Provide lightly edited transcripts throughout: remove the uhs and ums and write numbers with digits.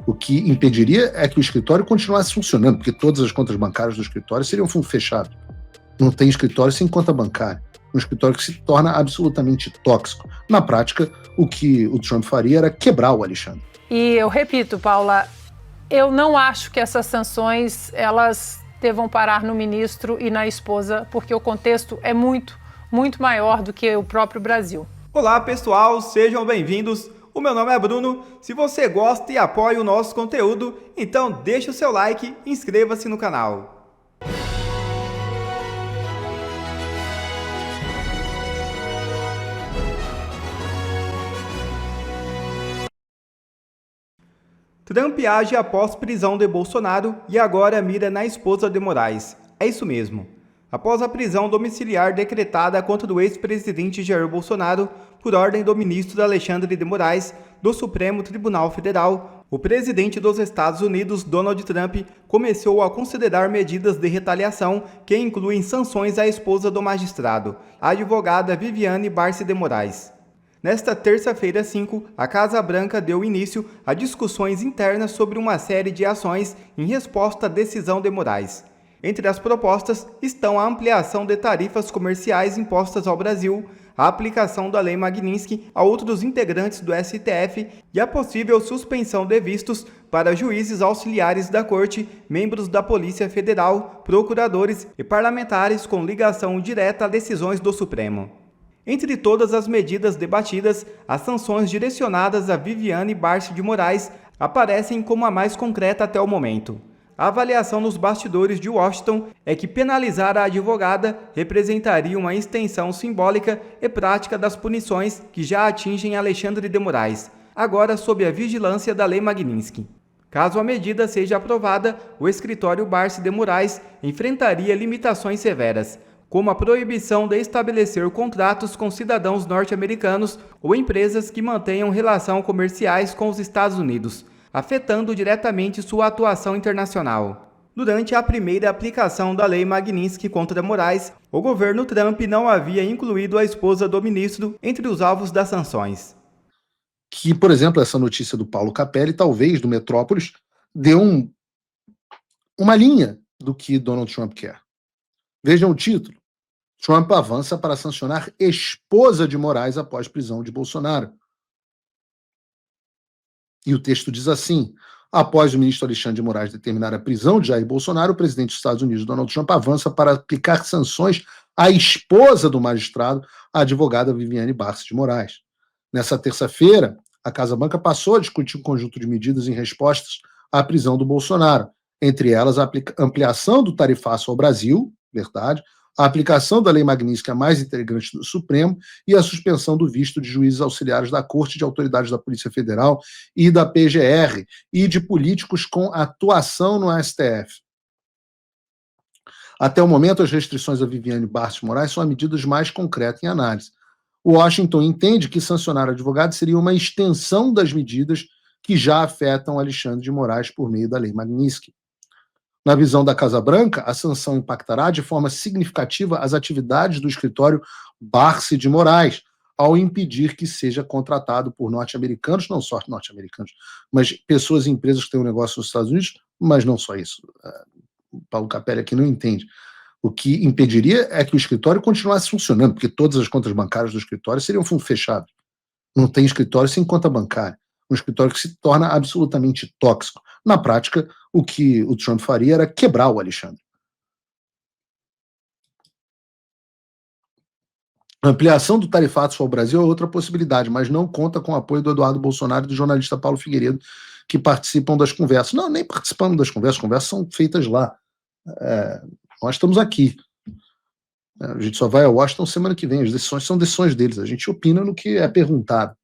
O que impediria é que o escritório continuasse funcionando, porque todas as contas bancárias do escritório seriam fechadas. Não tem escritório sem conta bancária. Um escritório que se torna absolutamente tóxico. Na prática, o que o Trump faria era quebrar o Alexandre. E eu repito, Paula, eu não acho que essas sanções elas devam parar no ministro e na esposa, porque o contexto é muito maior do que o próprio Brasil. Olá, pessoal, sejam bem-vindos. O meu nome é Bruno. Se você gosta e apoia o nosso conteúdo, então deixa o seu like e inscreva-se no canal. Trump age após prisão de Bolsonaro e agora mira na esposa de Moraes. É isso mesmo. Após a prisão domiciliar decretada contra o ex-presidente Jair Bolsonaro por ordem do ministro Alexandre de Moraes do Supremo Tribunal Federal, o presidente dos Estados Unidos, Donald Trump, começou a considerar medidas de retaliação que incluem sanções à esposa do magistrado, a advogada Viviane Barsi de Moraes. Nesta terça-feira 5, a Casa Branca deu início a discussões internas sobre uma série de ações em resposta à decisão de Moraes. Entre as propostas estão a ampliação de tarifas comerciais impostas ao Brasil, a aplicação da Lei Magnitsky a outros integrantes do STF e a possível suspensão de vistos para juízes auxiliares da Corte, membros da Polícia Federal, procuradores e parlamentares com ligação direta a decisões do Supremo. Entre todas as medidas debatidas, as sanções direcionadas a Viviane Barsi de Moraes aparecem como a mais concreta até o momento. A avaliação nos bastidores de Washington é que penalizar a advogada representaria uma extensão simbólica e prática das punições que já atingem Alexandre de Moraes, agora sob a vigilância da Lei Magnitsky. Caso a medida seja aprovada, o escritório Barsi de Moraes enfrentaria limitações severas, como a proibição de estabelecer contratos com cidadãos norte-americanos ou empresas que mantenham relações comerciais com os Estados Unidos, afetando diretamente sua atuação internacional. Durante a primeira aplicação da Lei Magnitsky contra Moraes, o governo Trump não havia incluído a esposa do ministro entre os alvos das sanções. Que, por exemplo, essa notícia do Paulo Capelli, talvez do Metrópolis, deu uma linha do que Donald Trump quer. Vejam o título. Trump avança para sancionar esposa de Moraes após prisão de Bolsonaro. E o texto diz assim: após o ministro Alexandre de Moraes determinar a prisão de Jair Bolsonaro, o presidente dos Estados Unidos, Donald Trump, avança para aplicar sanções à esposa do magistrado, a advogada Viviane Barsi de Moraes. Nessa terça-feira, a Casa Branca passou a discutir um conjunto de medidas em respostas à prisão do Bolsonaro, entre elas a ampliação do tarifaço ao Brasil, verdade, a aplicação da Lei Magnitsky a mais integrantes do Supremo e a suspensão do visto de juízes auxiliares da Corte, de autoridades da Polícia Federal e da PGR e de políticos com atuação no STF. Até o momento, as restrições a Viviane Barsi de Moraes são as medidas mais concretas em análise. Washington entende que sancionar advogados seria uma extensão das medidas que já afetam Alexandre de Moraes por meio da Lei Magnitsky. Na visão da Casa Branca, a sanção impactará de forma significativa as atividades do escritório Barsi de Moraes, ao impedir que seja contratado por norte-americanos, não só norte-americanos, mas pessoas e empresas que têm um negócio nos Estados Unidos, mas não só isso. O Paulo Capelli aqui não entende. O que impediria é que o escritório continuasse funcionando, porque todas as contas bancárias do escritório seriam fechadas. Não tem escritório sem conta bancária. Um escritório que se torna absolutamente tóxico. Na prática, o que o Trump faria era quebrar o Alexandre. A ampliação do tarifato ao Brasil é outra possibilidade, mas não conta com o apoio do Eduardo Bolsonaro e do jornalista Paulo Figueiredo, que participam das conversas. Não, nem participamos das conversas, as conversas são feitas lá. Nós estamos aqui. A gente só vai a Washington semana que vem, as decisões são decisões deles, a gente opina no que é perguntado.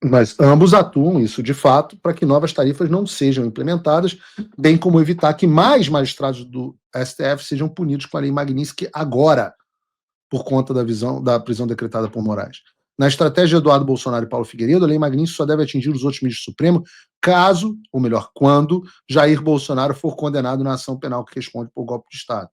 Mas ambos atuam, isso de fato, para que novas tarifas não sejam implementadas, bem como evitar que mais magistrados do STF sejam punidos com a Lei Magnitsky agora, por conta da prisão decretada por Moraes. Na estratégia de Eduardo Bolsonaro e Paulo Figueiredo, a Lei Magnitsky só deve atingir os outros ministros do Supremo caso, ou melhor, quando, Jair Bolsonaro for condenado na ação penal que responde por golpe de Estado.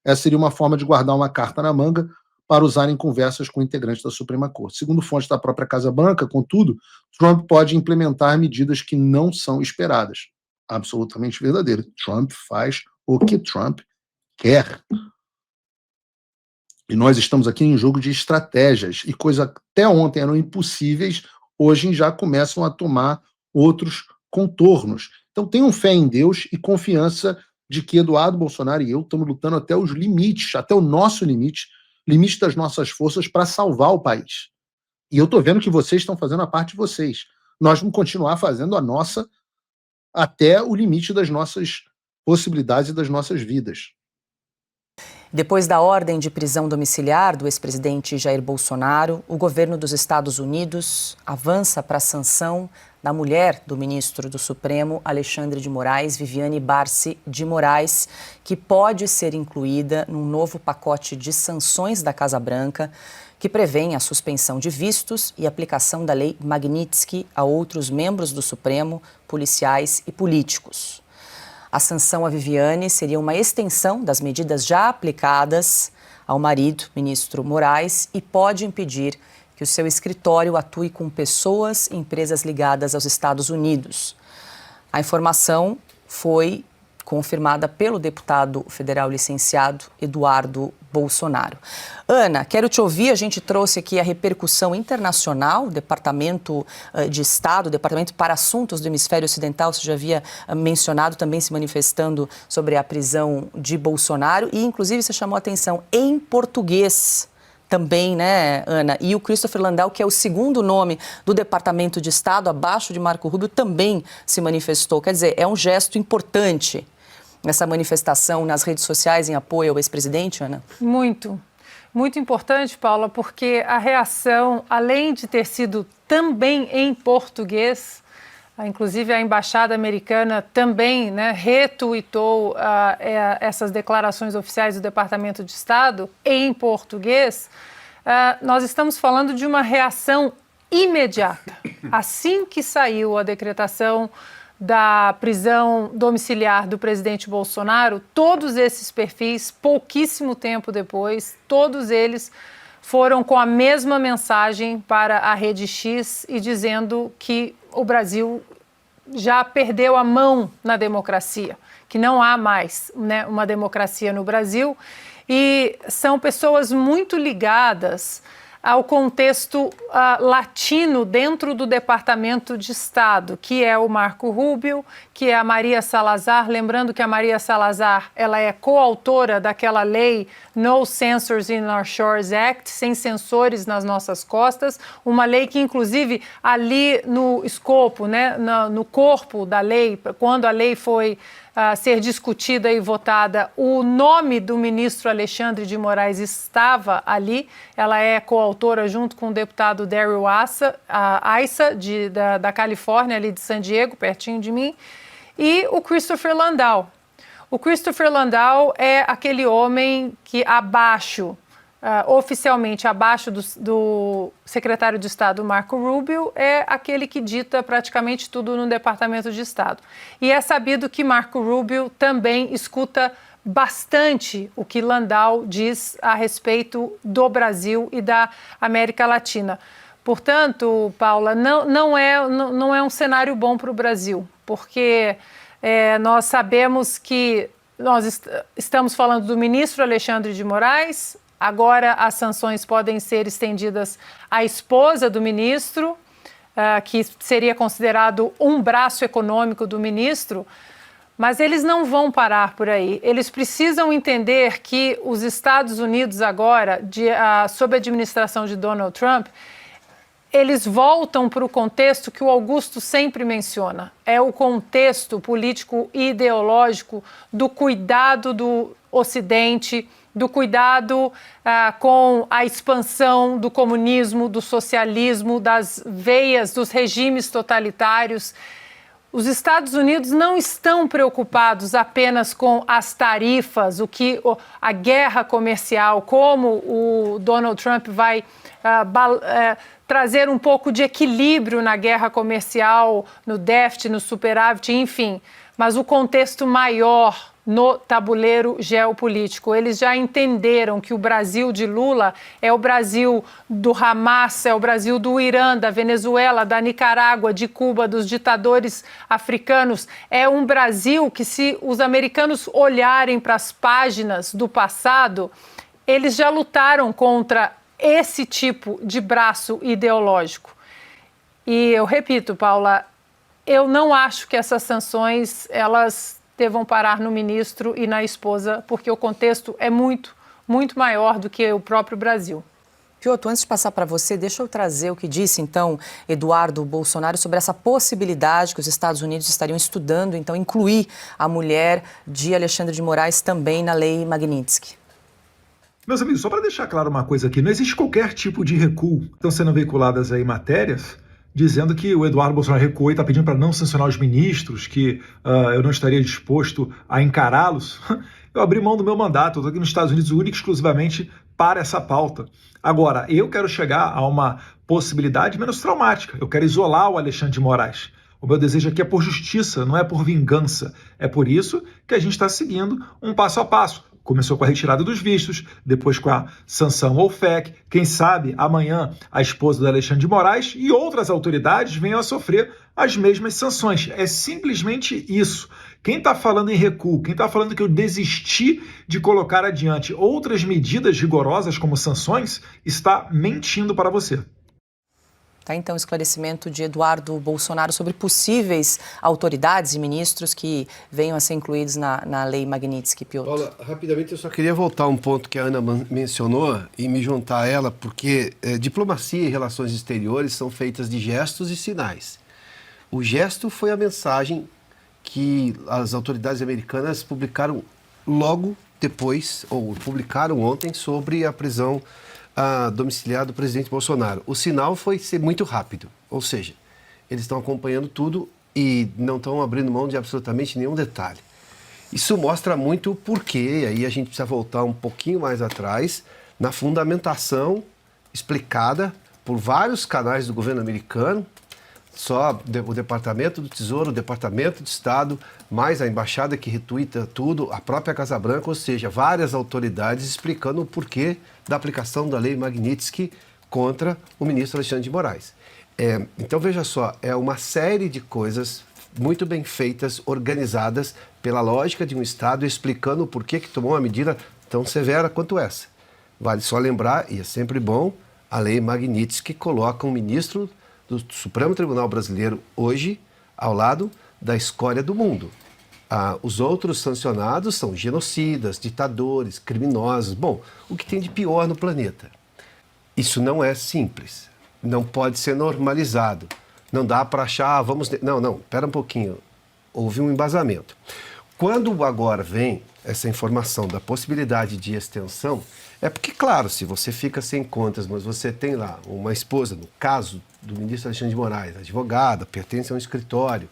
Essa seria uma forma de guardar uma carta na manga para usar em conversas com integrantes da Suprema Corte. Segundo fontes da própria Casa Branca, contudo, Trump pode implementar medidas que não são esperadas. Absolutamente verdadeiro. Trump faz o que Trump quer. E nós estamos aqui em um jogo de estratégias, e coisas até ontem eram impossíveis, hoje já começam a tomar outros contornos. Então tenham fé em Deus e confiança de que Eduardo Bolsonaro e eu estamos lutando até os limites, até o nosso limite das nossas forças para salvar o país. E eu estou vendo que vocês estão fazendo a parte de vocês. Nós vamos continuar fazendo a nossa até o limite das nossas possibilidades e das nossas vidas. Depois da ordem de prisão domiciliar do ex-presidente Jair Bolsonaro, o governo dos Estados Unidos avança para a sanção da mulher do ministro do Supremo, Alexandre de Moraes, Viviane Barci de Moraes, que pode ser incluída num novo pacote de sanções da Casa Branca, que prevêem a suspensão de vistos e aplicação da lei Magnitsky a outros membros do Supremo, policiais e políticos. A sanção à Viviane seria uma extensão das medidas já aplicadas ao marido, ministro Moraes, e pode impedir que o seu escritório atue com pessoas e empresas ligadas aos Estados Unidos. A informação foi confirmada pelo deputado federal licenciado Eduardo Bolsonaro. Ana, quero te ouvir, a gente trouxe aqui a repercussão internacional, o Departamento de Estado, o Departamento para Assuntos do Hemisfério Ocidental, você já havia mencionado, também se manifestando sobre a prisão de Bolsonaro, e inclusive você chamou a atenção em português também, né, Ana? E o Christopher Landau, que é o segundo nome do Departamento de Estado, abaixo de Marco Rubio, também se manifestou. Quer dizer, é um gesto importante essa manifestação nas redes sociais em apoio ao ex-presidente, Ana? Muito importante, Paula, porque a reação, além de ter sido também em português, inclusive a embaixada americana também, né, retuitou essas declarações oficiais do Departamento de Estado em português, nós estamos falando de uma reação imediata. Assim que saiu a decretação da prisão domiciliar do presidente Bolsonaro, todos esses perfis, pouquíssimo tempo depois, todos eles foram com a mesma mensagem para a Rede X e dizendo que o Brasil já perdeu a mão na democracia, que não há mais, né, uma democracia no Brasil, e são pessoas muito ligadas ao contexto latino dentro do Departamento de Estado, que é o Marco Rubio, que é a Maria Salazar. Lembrando que a Maria Salazar, ela é coautora daquela lei No Censors in Our Shores Act, sem censores nas nossas costas, uma lei que, inclusive, ali no escopo, né, no corpo da lei, quando a lei foi ser discutida e votada, o nome do ministro Alexandre de Moraes estava ali. Ela é coautora junto com o deputado Darrell Issa, da Califórnia, ali de San Diego, pertinho de mim, e o Christopher Landau. O Christopher Landau é aquele homem que oficialmente abaixo do secretário de Estado Marco Rubio, é aquele que dita praticamente tudo no Departamento de Estado. E é sabido que Marco Rubio também escuta bastante o que Landau diz a respeito do Brasil e da América Latina. Portanto, Paula, não é um cenário bom para o Brasil, porque nós sabemos que nós estamos falando do ministro Alexandre de Moraes. Agora as sanções podem ser estendidas à esposa do ministro, que seria considerado um braço econômico do ministro, mas eles não vão parar por aí. Eles precisam entender que os Estados Unidos agora, sob a administração de Donald Trump, eles voltam para o contexto que o Augusto sempre menciona. É o contexto político e ideológico do cuidado do Ocidente, do cuidado com a expansão do comunismo, do socialismo, das veias dos regimes totalitários. Os Estados Unidos não estão preocupados apenas com as tarifas, a guerra comercial, como o Donald Trump vai trazer um pouco de equilíbrio na guerra comercial, no déficit, no superávit, enfim. Mas o contexto maior no tabuleiro geopolítico. Eles já entenderam que o Brasil de Lula é o Brasil do Hamas, é o Brasil do Irã, da Venezuela, da Nicarágua, de Cuba, dos ditadores africanos. É um Brasil que, se os americanos olharem para as páginas do passado, eles já lutaram contra esse tipo de braço ideológico. E eu repito, Paula, eu não acho que essas sanções elas devam parar no ministro e na esposa, porque o contexto é muito, muito maior do que o próprio Brasil. Piotr, antes de passar para você, deixa eu trazer o que disse, então, Eduardo Bolsonaro sobre essa possibilidade que os Estados Unidos estariam estudando, então, incluir a mulher de Alexandre de Moraes também na lei Magnitsky. Meus amigos, só para deixar claro uma coisa aqui, não existe qualquer tipo de recuo. Estão sendo veiculadas aí matérias dizendo que o Eduardo Bolsonaro recuou e está pedindo para não sancionar os ministros, que eu não estaria disposto a encará-los. Eu abri mão do meu mandato, eu estou aqui nos Estados Unidos única e exclusivamente para essa pauta. Agora, eu quero chegar a uma possibilidade menos traumática. Eu quero isolar o Alexandre de Moraes. O meu desejo aqui é por justiça, não é por vingança. É por isso que a gente está seguindo um passo a passo. Começou com a retirada dos vistos, depois com a sanção ao FEC. Quem sabe amanhã a esposa do Alexandre de Moraes e outras autoridades venham a sofrer as mesmas sanções. É simplesmente isso. Quem está falando em recuo, quem está falando que eu desisti de colocar adiante outras medidas rigorosas como sanções, está mentindo para você. Tá, então, o esclarecimento de Eduardo Bolsonaro sobre possíveis autoridades e ministros que venham a ser incluídos na lei Magnitsky. Piotr. Paula, rapidamente eu só queria voltar a um ponto que a Ana mencionou e me juntar a ela, porque diplomacia e relações exteriores são feitas de gestos e sinais. O gesto foi a mensagem que as autoridades americanas publicaram logo depois, ou publicaram ontem, sobre a prisão domiciliar do presidente Bolsonaro. O sinal foi ser muito rápido, ou seja, eles estão acompanhando tudo e não estão abrindo mão de absolutamente nenhum detalhe. Isso mostra muito o porquê, aí a gente precisa voltar um pouquinho mais atrás, na fundamentação explicada por vários canais do governo americano, só o Departamento do Tesouro, o Departamento de Estado, mais a embaixada que retuita tudo, a própria Casa Branca, ou seja, várias autoridades explicando o porquê da aplicação da lei Magnitsky contra o ministro Alexandre de Moraes. Então, veja só, é uma série de coisas muito bem feitas, organizadas pela lógica de um Estado, explicando o porquê que tomou uma medida tão severa quanto essa. Vale só lembrar, e é sempre bom, a lei Magnitsky coloca um ministro do Supremo Tribunal Brasileiro hoje ao lado da escória do mundo. Os outros sancionados são genocidas, ditadores, criminosos. Bom, o que tem de pior no planeta. Isso não é simples, não pode ser normalizado. Não dá para achar, Não, espera um pouquinho. Houve um embasamento. Quando agora vem essa informação da possibilidade de extensão, é porque, claro, se você fica sem contas, mas você tem lá uma esposa, no caso do ministro Alexandre de Moraes, advogada, pertence a um escritório,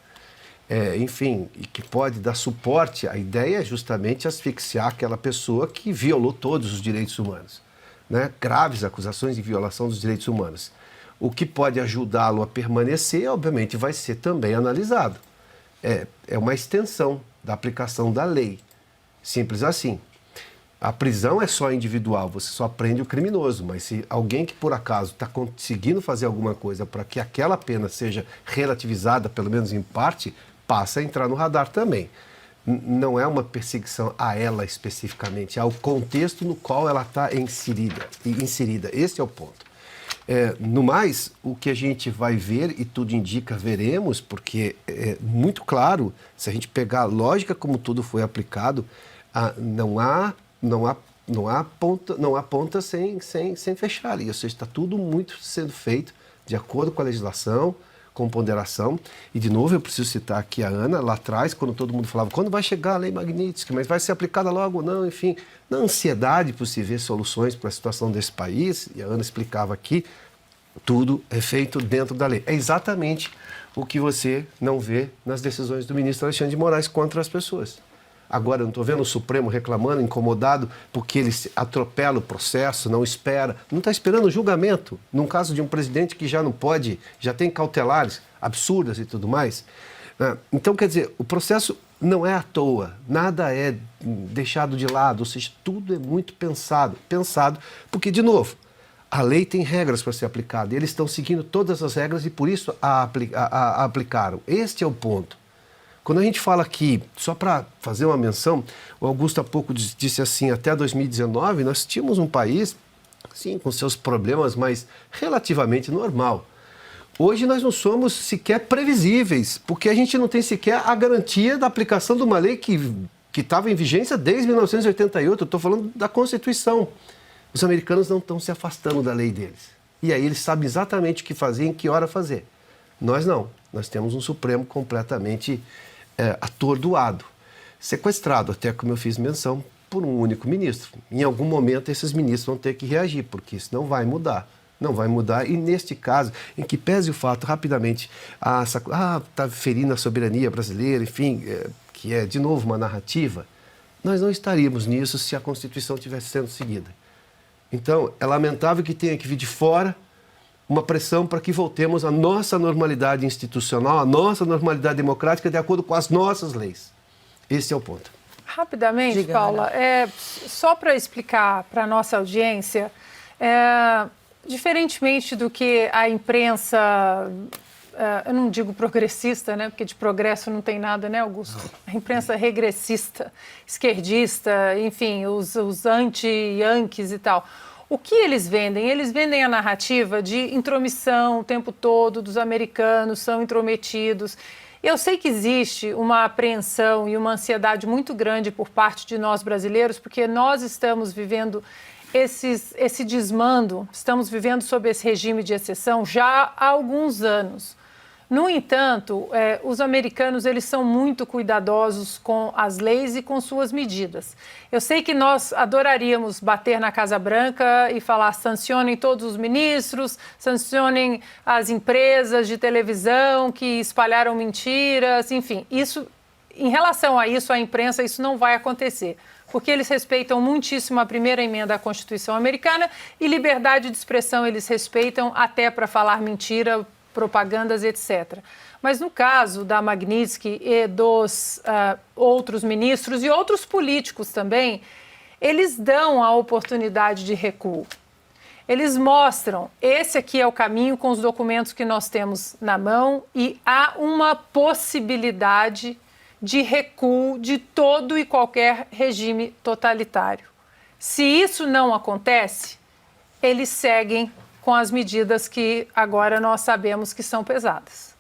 enfim, e que pode dar suporte, a ideia é justamente asfixiar aquela pessoa que violou todos os direitos humanos, né? Graves acusações de violação dos direitos humanos. O que pode ajudá-lo a permanecer, obviamente, vai ser também analisado. É uma extensão da aplicação da lei. Simples assim. A prisão é só individual, você só prende o criminoso, mas se alguém que por acaso está conseguindo fazer alguma coisa para que aquela pena seja relativizada, pelo menos em parte, passa a entrar no radar também. Não é uma perseguição a ela especificamente, é ao contexto no qual ela está inserida. Esse é o ponto. No mais, o que a gente vai ver, e tudo indica, veremos, porque é muito claro, se a gente pegar a lógica como tudo foi aplicado, não há ponta sem fechar ali. Ou seja, está tudo muito sendo feito de acordo com a legislação, com ponderação. E, de novo, eu preciso citar aqui a Ana, lá atrás, quando todo mundo falava, quando vai chegar a lei Magnitsky, mas vai ser aplicada logo ou não, enfim, na ansiedade por se ver soluções para a situação desse país, e a Ana explicava aqui, tudo é feito dentro da lei. É exatamente o que você não vê nas decisões do ministro Alexandre de Moraes contra as pessoas. Agora, eu não estou vendo o Supremo reclamando, incomodado, porque ele atropela o processo, não espera. Não está esperando o julgamento, num caso de um presidente que já não pode, já tem cautelares absurdas e tudo mais. Né? Então, quer dizer, o processo não é à toa, nada é deixado de lado, ou seja, tudo é muito pensado, porque, de novo, a lei tem regras para ser aplicada, e eles estão seguindo todas as regras e por isso a aplicaram. Este é o ponto. Quando a gente fala aqui, só para fazer uma menção, o Augusto há pouco disse assim, até 2019 nós tínhamos um país, sim, com seus problemas, mas relativamente normal. Hoje nós não somos sequer previsíveis, porque a gente não tem sequer a garantia da aplicação de uma lei que estava em vigência desde 1988, eu estou falando da Constituição. Os americanos não estão se afastando da lei deles. E aí eles sabem exatamente o que fazer e em que hora fazer. Nós não. Nós temos um Supremo completamente atordoado, sequestrado, até como eu fiz menção, por um único ministro. Em algum momento esses ministros vão ter que reagir, porque isso não vai mudar. Não vai mudar, e neste caso, em que pese o fato, rapidamente, está ferindo a soberania brasileira, enfim, que é, de novo, uma narrativa, nós não estaríamos nisso se a Constituição estivesse sendo seguida. Então, é lamentável que tenha que vir de fora uma pressão para que voltemos à nossa normalidade institucional, à nossa normalidade democrática, de acordo com as nossas leis. Esse é o ponto. Rapidamente, Diga, Paula, só para explicar para a nossa audiência, diferentemente do que a imprensa, eu não digo progressista, né, porque de progresso não tem nada, né, Augusto? A imprensa regressista, esquerdista, enfim, os anti-yankees e tal. O que eles vendem? Eles vendem a narrativa de intromissão o tempo todo dos americanos, são intrometidos. Eu sei que existe uma apreensão e uma ansiedade muito grande por parte de nós brasileiros, porque nós estamos vivendo esse desmando, estamos vivendo sob esse regime de exceção já há alguns anos. No entanto, os americanos eles são muito cuidadosos com as leis e com suas medidas. Eu sei que nós adoraríamos bater na Casa Branca e falar sancionem todos os ministros, sancionem as empresas de televisão que espalharam mentiras, enfim. Isso, em relação a isso, a imprensa, isso não vai acontecer, porque eles respeitam muitíssimo a primeira emenda à Constituição americana e liberdade de expressão eles respeitam até para falar mentira, propagandas, etc. Mas no caso da Magnitsky e dos outros ministros e outros políticos também, eles dão a oportunidade de recuo. Eles mostram, esse aqui é o caminho com os documentos que nós temos na mão e há uma possibilidade de recuo de todo e qualquer regime totalitário. Se isso não acontece, eles seguem com as medidas que agora nós sabemos que são pesadas.